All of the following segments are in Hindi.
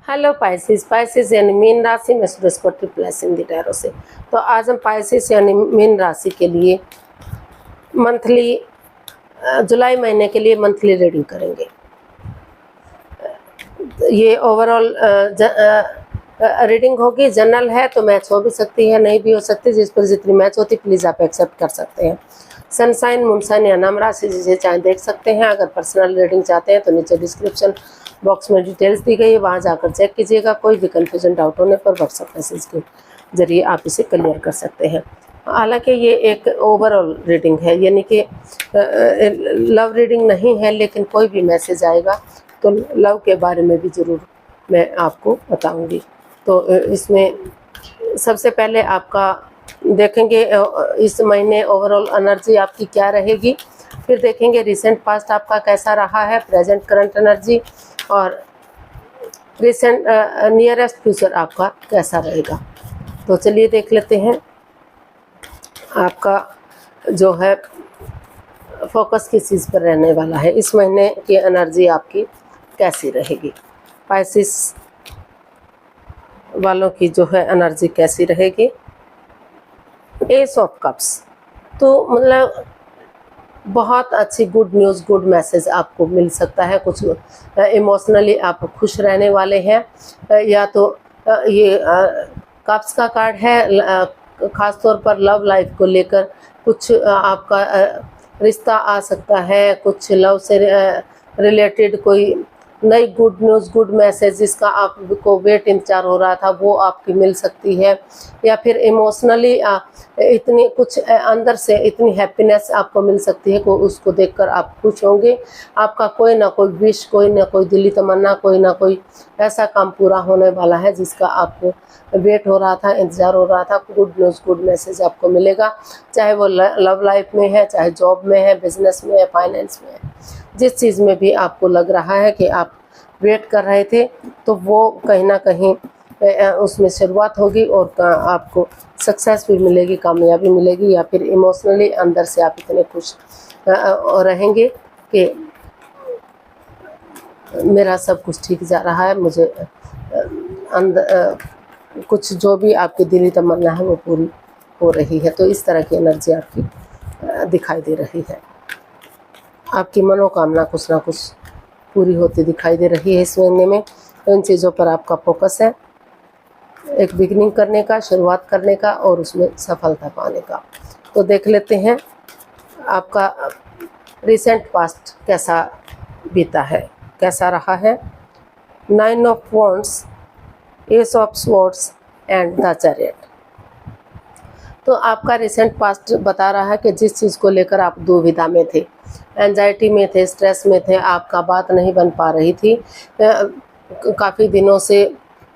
Hello Pisces. पाइसिस यानी मीन राशि में सूरज को ट्रिप्लेस इन द टैरो से। तो आज हम पाइसिस यानी मीन राशि के लिए मंथली जुलाई महीने के लिए मंथली रीडिंग करेंगे। ये ओवरऑल रीडिंग होगी। जनरल है तो मैच हो भी सकती है, नहीं भी हो सकती। जिस पर जितनी मैच होती प्लीज़ आप एक्सेप्ट कर सकते हैं। सनसाइन, मूनसाइन या नाम राशि जिसे चाहे देख सकते हैं। अगर पर्सनल रीडिंग चाहते हैं तो नीचे डिस्क्रिप्शन बॉक्स में डिटेल्स दी गई है, वहाँ जाकर चेक कीजिएगा। कोई भी कन्फ्यूजन डाउट होने पर व्हाट्सएप मैसेज के जरिए आप इसे क्लियर कर सकते हैं। हालांकि ये एक ओवरऑल रीडिंग है, यानी कि लव रीडिंग नहीं है, लेकिन कोई भी मैसेज आएगा तो लव के बारे में भी ज़रूर मैं आपको बताऊंगी। तो इसमें सबसे पहले आपका देखेंगे इस महीने ओवरऑल एनर्जी आपकी क्या रहेगी, फिर देखेंगे रिसेंट पास्ट आपका कैसा रहा है, प्रेजेंट करंट एनर्जी, और रिसेंट नियरेस्ट फ्यूचर आपका कैसा रहेगा। तो चलिए देख लेते हैं आपका जो है फोकस किस चीज़ पर रहने वाला है, इस महीने की एनर्जी आपकी कैसी रहेगी। पाइसिस वालों की जो है एनर्जी कैसी रहेगी। एस ऑफ कप्स, तो मतलब बहुत अच्छी गुड न्यूज़, गुड मैसेज आपको मिल सकता है। कुछ इमोशनली आप खुश रहने वाले हैं, या तो ये कप्स का कार्ड है, ख़ास तौर पर लव लाइफ को लेकर कुछ आपका रिश्ता आ सकता है। कुछ लव से रिलेटेड कोई नई गुड न्यूज़, गुड मैसेज जिसका आपको वेट इंतजार हो रहा था वो आपकी मिल सकती है। या फिर इमोशनली इतनी कुछ अंदर से इतनी हैप्पीनेस आपको मिल सकती है को उसको देखकर आप खुश होंगे। आपका कोई ना कोई विश, कोई ना कोई दिली तमन्ना, कोई ना कोई ऐसा काम पूरा होने वाला है जिसका आपको वेट हो रहा था, इंतज़ार हो रहा था। गुड न्यूज़, गुड मैसेज आपको मिलेगा, चाहे वो लव लाइफ में है, चाहे जॉब में है, बिजनेस में है, फाइनेंस में है। जिस चीज़ में भी आपको लग रहा है कि आप वेट कर रहे थे तो वो कहीं ना कहीं उसमें शुरुआत होगी और आपको सक्सेस भी मिलेगी, कामयाबी मिलेगी। या फिर इमोशनली अंदर से आप इतने खुश रहेंगे कि मेरा सब कुछ ठीक जा रहा है, मुझे अंदर कुछ जो भी आपकी दिली तमन्ना है वो पूरी हो रही है। तो इस तरह की एनर्जी आपकी दिखाई दे रही है। आपकी मनोकामना कुछ ना कुछ पूरी होती दिखाई दे रही है इस महीने में। तो इन चीज़ों पर आपका फोकस है, एक बिगनिंग करने का, शुरुआत करने का और उसमें सफलता पाने का। तो देख लेते हैं आपका रिसेंट पास्ट कैसा बीता है, कैसा रहा है। 9 of wands, S of swords and the chariot. तो आपका रिसेंट पास्ट बता रहा है कि जिस चीज़ को लेकर आप दुविधा में थे, एंजाइटी में थे, स्ट्रेस में थे, आपका बात नहीं बन पा रही थी, काफ़ी दिनों से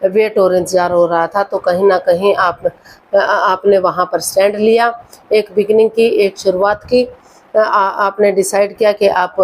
वेट और इंतज़ार हो रहा था, तो कहीं ना कहीं आपने वहाँ पर स्टैंड लिया, एक बिगिनिंग की, एक शुरुआत की। आपने डिसाइड किया कि आप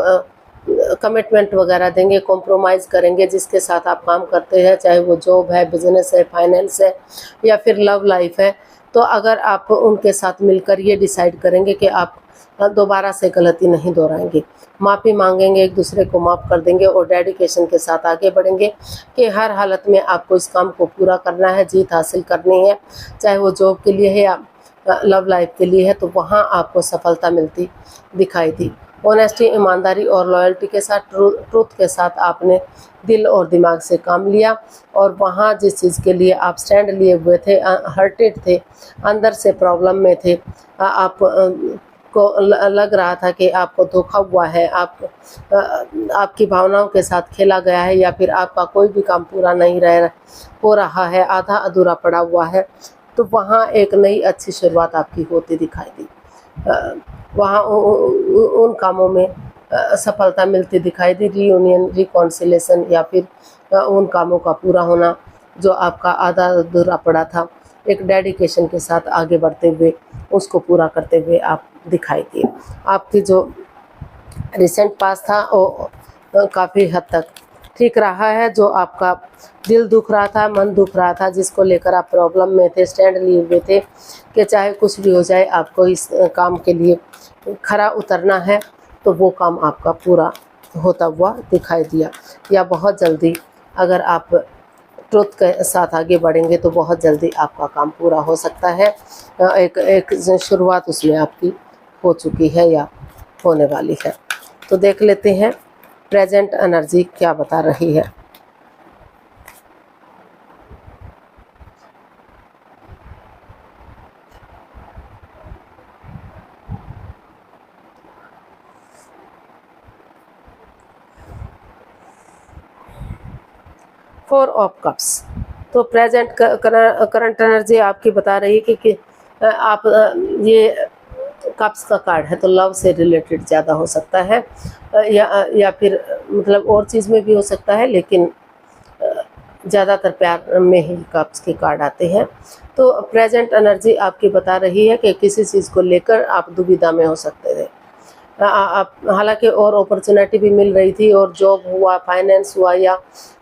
कमिटमेंट वगैरह देंगे, कॉम्प्रोमाइज़ करेंगे जिसके साथ आप काम करते हैं, चाहे वो जॉब है, बिजनेस है, फाइनेंस है या फिर लव लाइफ है। तो अगर आप उनके साथ मिलकर ये डिसाइड करेंगे कि आप दोबारा से गलती नहीं दोहराएंगे, माफ़ी मांगेंगे, एक दूसरे को माफ़ कर देंगे और डेडिकेशन के साथ आगे बढ़ेंगे कि हर हालत में आपको इस काम को पूरा करना है, जीत हासिल करनी है, चाहे वो जॉब के लिए है या लव लाइफ के लिए है, तो वहाँ आपको सफलता मिलती दिखाई दी। ऑनेस्टी, ईमानदारी और लॉयल्टी के साथ, ट्रूथ के साथ आपने दिल और दिमाग से काम लिया और वहाँ जिस चीज़ के लिए आप स्टैंड लिए हुए थे, हर्टेड थे, अंदर से प्रॉब्लम में थे, आप को लग रहा था कि आपको धोखा हुआ है, आपकी भावनाओं के साथ खेला गया है, या फिर आपका कोई भी काम पूरा नहीं हो रहा है, आधा अधूरा पड़ा हुआ है, तो वहाँ एक नई अच्छी शुरुआत आपकी होती दिखाई दी। वहाँ उन कामों में सफलता मिलती दिखाई दी, रीयूनियन, रिकॉन्सिलेशन या फिर उन कामों का पूरा होना जो आपका आधा अधूरा पड़ा था, एक डेडिकेशन के साथ आगे बढ़ते हुए उसको पूरा करते हुए आप दिखाई दिए। आपकी जो रिसेंट पास था वो काफ़ी हद तक ठीक रहा है। जो आपका दिल दुख रहा था, मन दुख रहा था, जिसको लेकर आप प्रॉब्लम में थे, स्टैंड लिए हुए थे कि चाहे कुछ भी हो जाए आपको इस काम के लिए खरा उतरना है, तो वो काम आपका पूरा होता हुआ दिखाई दिया। या बहुत जल्दी अगर आप ट्रुथ के साथ आगे बढ़ेंगे तो बहुत जल्दी आपका काम पूरा हो सकता है। एक शुरुआत उसमें आपकी हो चुकी है या होने वाली है। तो देख लेते हैं प्रेजेंट एनर्जी क्या बता रही है। Four of cups. तो प्रेजेंट करंट एनर्जी आपकी बता रही है कि आप ये कप्स का कार्ड है तो लव से रिलेटेड ज़्यादा हो सकता है, या फिर मतलब और चीज़ में भी हो सकता है, लेकिन ज़्यादातर प्यार में ही कप्स के कार्ड आते हैं। तो प्रेजेंट एनर्जी आपकी बता रही है कि किसी चीज़ को लेकर आप दुविधा में हो सकते थे। आप हालांकि और अपॉर्चुनिटी भी मिल रही थी, और जॉब हुआ, फाइनेंस हुआ, या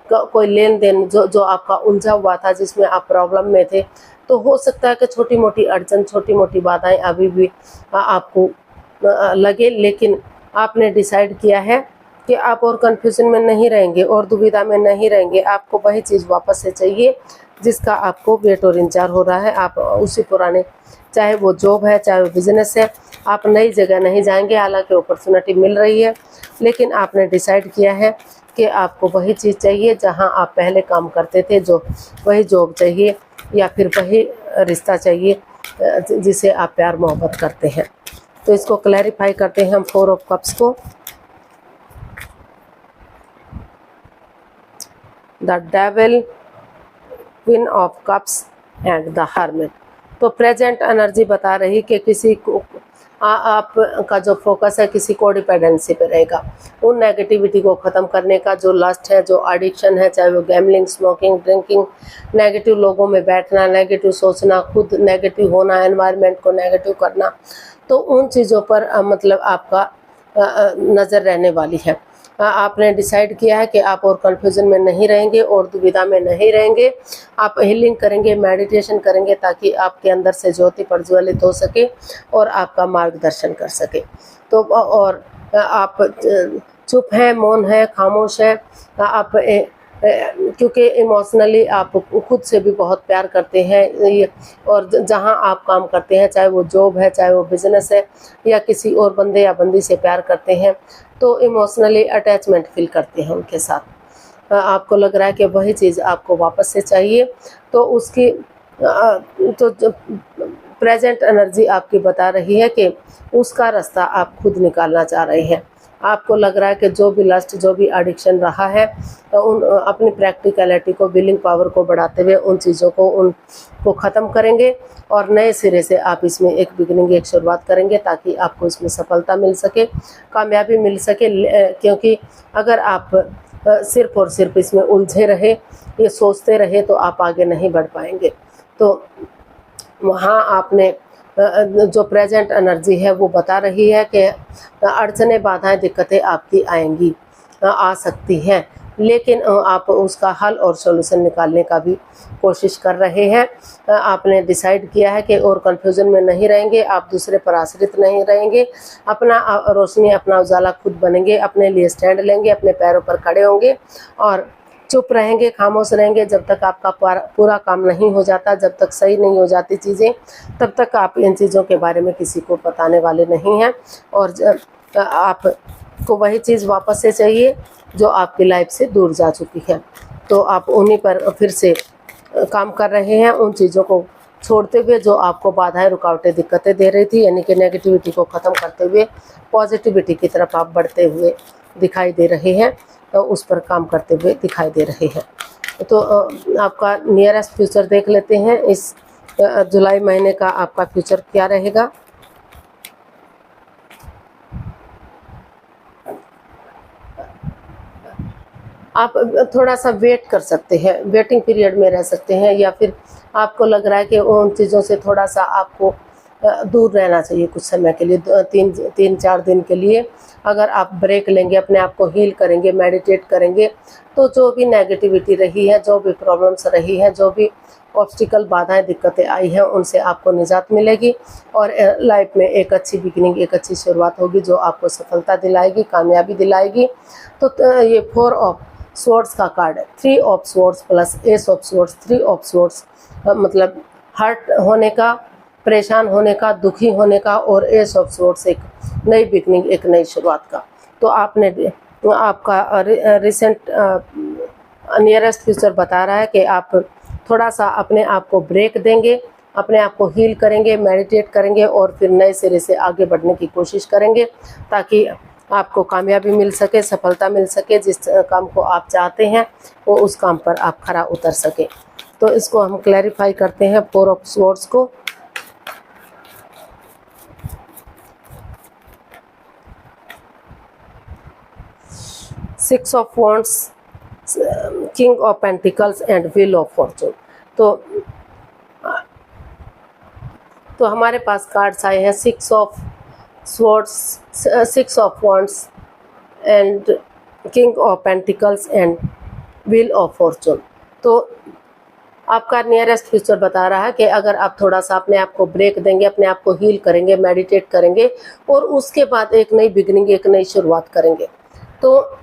कोई लेन देन जो आपका उलझा हुआ था जिसमें आप प्रॉब्लम में थे, तो हो सकता है कि छोटी मोटी अड़चन, छोटी मोटी बाधाएं अभी भी आपको लगे, लेकिन आपने डिसाइड किया है कि आप और कन्फ्यूजन में नहीं रहेंगे और दुविधा में नहीं रहेंगे। आपको वही चीज़ वापस से चाहिए जिसका आपको वेट और इंतजार हो रहा है। आप उसी पुराने, चाहे वो जॉब है, चाहे वो बिजनेस है, आप नई जगह नहीं जाएंगे। हालांकि अपॉर्चुनिटी मिल रही है, लेकिन आपने डिसाइड किया है कि आपको वही चीज़ चाहिए जहां आप पहले काम करते थे, जो वही जॉब चाहिए या फिर वही रिश्ता चाहिए जिसे आप प्यार मोहब्बत करते हैं। तो इसको क्लैरिफाई करते हैं हम फोर ऑफ कप्स को। The devil, queen of cups and the hermit. तो प्रेजेंट एनर्जी बता रही कि किसी को आपका जो फोकस है किसी को डिपेंडेंसी पे रहेगा। उन नेगेटिविटी को ख़त्म करने का, जो लस्ट है, जो एडिक्शन है, चाहे वो गैमलिंग, स्मोकिंग, ड्रिंकिंग, नेगेटिव लोगों में बैठना, नेगेटिव सोचना, खुद नेगेटिव होना, एनवायरनमेंट को नेगेटिव करना, तो उन चीज़ों पर मतलब आपका नज़र रहने वाली है। आपने डिसाइड किया है कि आप और कन्फ्यूजन में नहीं रहेंगे और दुविधा में नहीं रहेंगे। आप हीलिंग करेंगे, मेडिटेशन करेंगे, ताकि आपके अंदर से ज्योति प्रज्वलित हो सके और आपका मार्गदर्शन कर सके। तो और आप चुप हैं, मौन है, खामोश है। आप क्योंकि इमोशनली आप खुद से भी बहुत प्यार करते हैं, और जहां आप काम करते हैं, चाहे वो जॉब है, चाहे वो बिजनेस है, या किसी और बंदे या बंदी से प्यार करते हैं, तो इमोशनली अटैचमेंट फील करते हैं उनके साथ। आपको लग रहा है कि वही चीज़ आपको वापस से चाहिए, तो उसकी तो प्रेजेंट एनर्जी आपकी बता रही है कि उसका रास्ता आप खुद निकालना चाह रहे हैं। आपको लग रहा है कि जो भी लस्ट, जो भी एडिक्शन रहा है, उन अपनी प्रैक्टिकलिटी को, बिलिंग पावर को बढ़ाते हुए उन चीज़ों को, उनको ख़त्म करेंगे और नए सिरे से आप इसमें एक बिगिनिंग, एक शुरुआत करेंगे, ताकि आपको इसमें सफलता मिल सके, कामयाबी मिल सके। क्योंकि अगर आप सिर्फ और सिर्फ इसमें उलझे रहे, ये सोचते रहे, तो आप आगे नहीं बढ़ पाएंगे। तो वहाँ आपने जो प्रेजेंट एनर्जी है वो बता रही है कि अड़चनें, बाधाएं, दिक्कतें आपकी आएंगी, आ सकती हैं, लेकिन आप उसका हल और सॉल्यूशन निकालने का भी कोशिश कर रहे हैं। आपने डिसाइड किया है कि और कन्फ्यूजन में नहीं रहेंगे, आप दूसरे पर आश्रित नहीं रहेंगे, अपना रोशनी, अपना उजाला खुद बनेंगे, अपने लिए स्टैंड लेंगे, अपने पैरों पर खड़े होंगे और चुप रहेंगे, खामोश रहेंगे। जब तक आपका पूरा काम नहीं हो जाता, जब तक सही नहीं हो जाती चीज़ें, तब तक आप इन चीज़ों के बारे में किसी को बताने वाले नहीं हैं। और आपको वही चीज़ वापस से चाहिए जो आपकी लाइफ से दूर जा चुकी है, तो आप उन्हीं पर फिर से काम कर रहे हैं, उन चीज़ों को छोड़ते हुए जो आपको बाधाएं, रुकावटें, दिक्कतें दे रही थी, यानी कि नेगेटिविटी को ख़त्म करते हुए पॉजिटिविटी की तरफ आप बढ़ते हुए दिखाई दे रहे हैं, तो उस पर काम करते हुए दिखाई दे रहे हैं। तो आपका नियरेस्ट फ्यूचर देख लेते हैं। इस जुलाई महीने का आपका फ्यूचर क्या रहेगा। आप थोड़ा सा वेट कर सकते हैं, वेटिंग पीरियड में रह सकते हैं, या फिर आपको लग रहा है कि उन चीज़ों से थोड़ा सा आपको दूर रहना चाहिए कुछ समय के लिए, 3-4 दिन के लिए। अगर आप ब्रेक लेंगे, अपने आप को हील करेंगे, मेडिटेट करेंगे, तो जो भी नेगेटिविटी रही है, जो भी प्रॉब्लम्स रही है, जो भी ऑब्स्टिकल, बाधाएं, दिक्कतें आई हैं, उनसे आपको निजात मिलेगी और लाइफ में एक अच्छी बिगिनिंग, एक अच्छी शुरुआत होगी जो आपको सफलता दिलाएगी, कामयाबी दिलाएगी। तो ये 4 ऑफ स्वॉर्ड्स का कार्ड है। 3 of swords plus S of swords, 3 of swords मतलब हर्ट होने का, परेशान होने का, दुखी होने का, और एस ऑफ स्वॉर्ड्स एक नई बिगनिंग, एक नई शुरुआत का। तो आपका रिसेंट नियरेस्ट फ्यूचर बता रहा है कि आप थोड़ा सा अपने आप को ब्रेक देंगे, अपने आप को हील करेंगे, मेडिटेट करेंगे और फिर नए सिरे से आगे बढ़ने की कोशिश करेंगे ताकि आपको कामयाबी मिल सके, सफलता मिल सके। जिस काम को आप चाहते हैं वो उस काम पर आप खरा उतर सके। तो इसको हम क्लैरिफाई करते हैं 4 ऑफ स्वॉर्ड्स को। Six of wands, king of pentacles and wheel of Fortune. तो हमारे पास कार्ड्स आए हैं 6 of swords, 6 of wands and king of pentacles and wheel of Fortune. तो आपका नियरेस्ट फ्यूचर बता रहा है कि अगर आप थोड़ा सा अपने आप को ब्रेक देंगे, अपने आप को हील करेंगे, मेडिटेट करेंगे और उसके बाद एक नई बिगनिंग, एक नई शुरुआत करेंगे, तो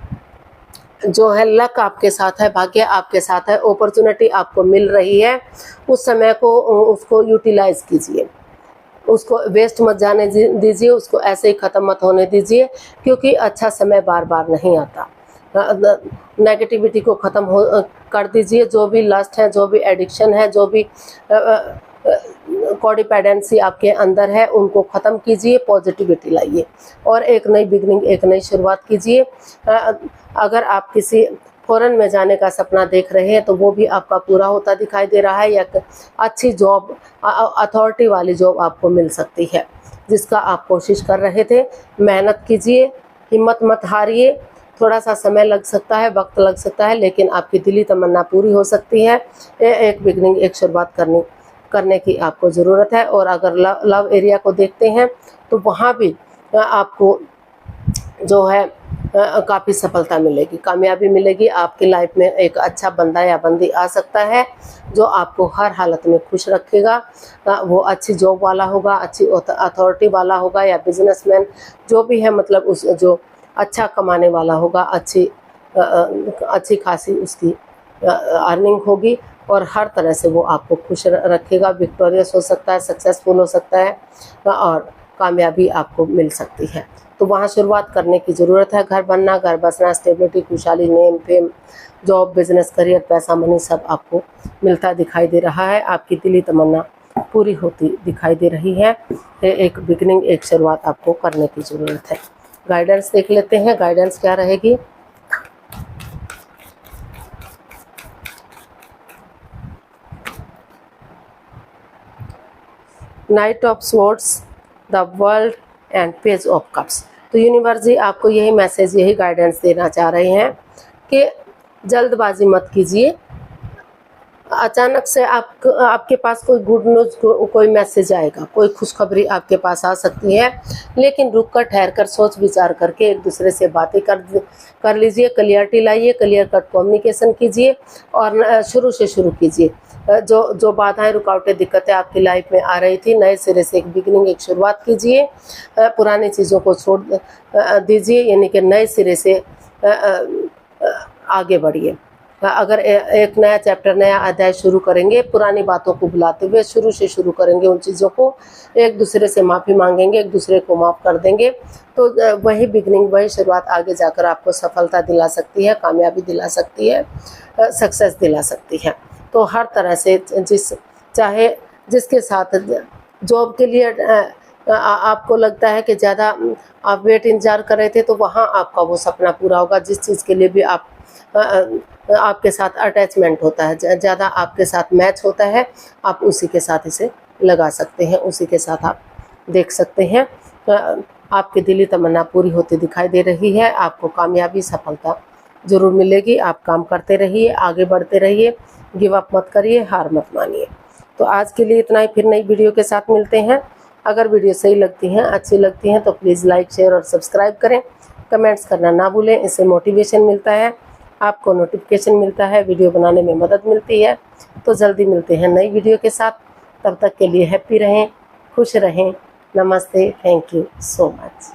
जो है लक आपके साथ है, भाग्य आपके साथ है, अपॉर्चुनिटी आपको मिल रही है। उस समय को उसको यूटिलाइज कीजिए, उसको वेस्ट मत जाने दीजिए, उसको ऐसे ही ख़त्म मत होने दीजिए, क्योंकि अच्छा समय बार बार नहीं आता। नेगेटिविटी को ख़त्म कर दीजिए। जो भी लस्ट है, जो भी एडिक्शन है, जो भी कोडिपेंडेंसी आपके अंदर है, उनको ख़त्म कीजिए, पॉजिटिविटी लाइए और एक नई बिगनिंग, एक नई शुरुआत कीजिए। अगर आप किसी फॉरेन में जाने का सपना देख रहे हैं तो वो भी आपका पूरा होता दिखाई दे रहा है, या अच्छी जॉब, अथॉरिटी वाली जॉब आपको मिल सकती है जिसका आप कोशिश कर रहे थे। मेहनत कीजिए, हिम्मत मत हारिए। थोड़ा सा समय लग सकता है, वक्त लग सकता है, लेकिन आपकी दिली तमन्ना पूरी हो सकती है। एक बिगनिंग, एक शुरुआत करने की आपको ज़रूरत है। और अगर लव एरिया को देखते हैं तो वहाँ भी आपको जो है काफ़ी सफलता मिलेगी, कामयाबी मिलेगी। आपकी लाइफ में एक अच्छा बंदा या बंदी आ सकता है जो आपको हर हालत में खुश रखेगा। वो अच्छी जॉब वाला होगा, अच्छी अथॉरिटी वाला होगा या बिजनेसमैन, जो भी है, मतलब उस जो अच्छा कमाने वाला होगा, अच्छी खासी उसकी अर्निंग होगी और हर तरह से वो आपको खुश रखेगा। विक्टोरियस हो सकता है, सक्सेसफुल हो सकता है और कामयाबी आपको मिल सकती है। तो वहाँ शुरुआत करने की ज़रूरत है। घर बनना, घर बसना, स्टेबिलिटी, खुशहाली, name, fame, job, business, career, पैसा, मनी सब आपको मिलता दिखाई दे रहा है। आपकी दिली तमन्ना पूरी होती दिखाई दे रही है। एक बिगनिंग, एक शुरुआत आपको करने की ज़रूरत है। गाइडेंस देख लेते हैं, गाइडेंस क्या रहेगी। Night of swords, the world and page of cups. तो यूनिवर्स जी आपको यही मैसेज, यही गाइडेंस देना चाह रहे हैं कि जल्दबाजी मत कीजिए। अचानक से आपके पास कोई गुड न्यूज़, कोई मैसेज आएगा, कोई खुशखबरी आपके पास आ सकती है, लेकिन रुक कर, ठहर कर, सोच विचार करके एक दूसरे से बातें कर लीजिए, क्लियरिटी लाइए, क्लियर कट कम्युनिकेशन कीजिए और शुरू से शुरू कीजिए। जो बाधाएं, रुकावटें, दिक्कतें आपकी लाइफ में आ रही थी, नए सिरे से एक बिगनिंग, एक शुरुआत कीजिए। पुरानी चीज़ों को छोड़ दीजिए, यानी कि नए सिरे से आगे बढ़िए। अगर एक नया चैप्टर, नया अध्याय शुरू करेंगे, पुरानी बातों को भुलाते हुए शुरू से शुरू करेंगे उन चीज़ों को, एक दूसरे से माफ़ी मांगेंगे, एक दूसरे को माफ़ कर देंगे, तो वही बिगनिंग, वही शुरुआत आगे जाकर आपको सफलता दिला सकती है, कामयाबी दिला सकती है, सक्सेस दिला सकती है। तो हर तरह से चाहे जिसके साथ जॉब के लिए आपको लगता है कि ज़्यादा आप वेट इंतजार कर रहे थे, तो वहाँ आपका वो सपना पूरा होगा। जिस चीज़ के लिए भी आपके साथ अटैचमेंट होता है, ज़्यादा आपके साथ मैच होता है, आप उसी के साथ इसे लगा सकते हैं, उसी के साथ आप देख सकते हैं। आपकी दिली तमन्ना पूरी होती दिखाई दे रही है। आपको कामयाबी, सफलता ज़रूर मिलेगी। आप काम करते रहिए, आगे बढ़ते रहिए, गिव अप मत करिए, हार मत मानिए। तो आज के लिए इतना ही, फिर नई वीडियो के साथ मिलते हैं। अगर वीडियो सही लगती हैं, अच्छी लगती हैं तो प्लीज़ लाइक, शेयर और सब्सक्राइब करें। कमेंट्स करना ना भूलें, इससे मोटिवेशन मिलता है, आपको नोटिफिकेशन मिलता है, वीडियो बनाने में मदद मिलती है। तो जल्दी मिलते हैं नई वीडियो के साथ। तब तक के लिए हैप्पी रहें, खुश रहें। नमस्ते, थैंक यू सो मच।